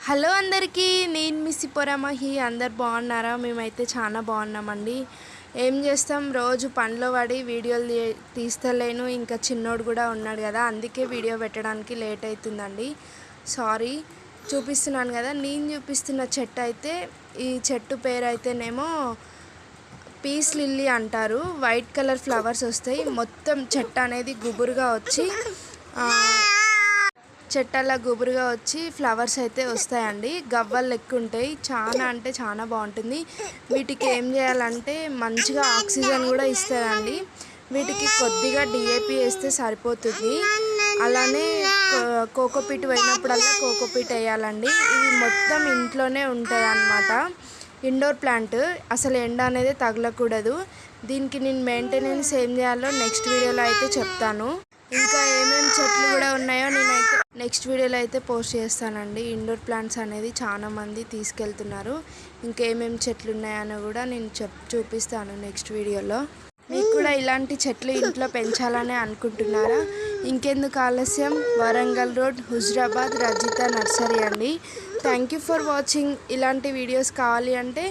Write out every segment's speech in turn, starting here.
Hello అందరికీ, నేను మీ సిపోరమహి. అందరు బాగున్నారా? మేమైతే చాలా బాగున్నామండి. ఏం చేస్తాం, రోజు పనిలో పడి వీడియోలు తీస్తలేను. ఇంకా చిన్నోడు కూడా ఉన్నాడు కదా, అందుకే వీడియో పెట్టడానికి లేట్ అవుతుందండి. సారీ. చూపిస్తున్నాను కదా, నేను చూపిస్తున్న చెట్టు అయితే, ఈ చెట్టు పేరు అయితేనేమో పీస్ లిల్లీ అంటారు. వైట్ కలర్ ఫ్లవర్స్ వస్తాయి. మొత్తం చెట్టు అనేది గుబురుగా వచ్చి చెట్టలా గుబురుగా వచ్చి ఫ్లవర్స్ అయితే వస్తాయండి. గవ్వలు లెక్క ఉంటాయి. చాలా అంటే చాలా బాగుంటుంది. వీటికి ఏం చేయాలంటే మంచిగా ఆక్సిజన్ కూడా ఇస్తుందండి. వీటికి కొద్దిగా డిఏపి వేస్తే సరిపోతుంది. అలానే కోకోపీట్ పోయినప్పుడల్లా కోకోపీట్ వేయాలండి. ఇది మొత్తం ఇంట్లోనే ఉంటుంది అన్నమాట. ఇండోర్ ప్లాంట్, అసలు ఎండ అనేది తగలకూడదు. దీనికి నేను మెయింటెనెన్స్ ఏం చేయాలో నెక్స్ట్ వీడియోలో అయితే చెప్తాను. ఇంకా ఏమేమి చెట్లు కూడా ఉన్నాయో నేనైతే నెక్స్ట్ వీడియోలో అయితే పోస్ట్ చేస్తానండి. ఇండోర్ ప్లాంట్స్ అనేది చాలా మంది తీసుకెళ్తున్నారు. ఇంకేమేమి చెట్లు ఉన్నాయని కూడా నేను చూపిస్తాను నెక్స్ట్ వీడియోలో. మీకు కూడా ఇలాంటి చెట్లు ఇంట్లో పెంచాలని అనుకుంటున్నారా? ఇంకెందుకు ఆలస్యం, వరంగల్ రోడ్, హుజరాబాద్, రజిత నర్సరీ అండి. Thank you for watching. ఇలాంటి వీడియోస్ కావాలి అంటే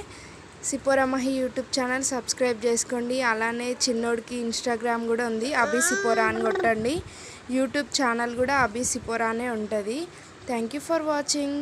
సిపోరమహి యూట్యూబ్ ఛానల్ సబ్స్క్రైబ్ చేసుకోండి. అలానే చిన్నోడికి ఇన్స్టాగ్రామ్ కూడా ఉంది, అభి సిపోరా అని కొట్టండి. యూట్యూబ్ ఛానల్ కూడా అభి సిపోరానే ఉంటుంది. Thank you for watching.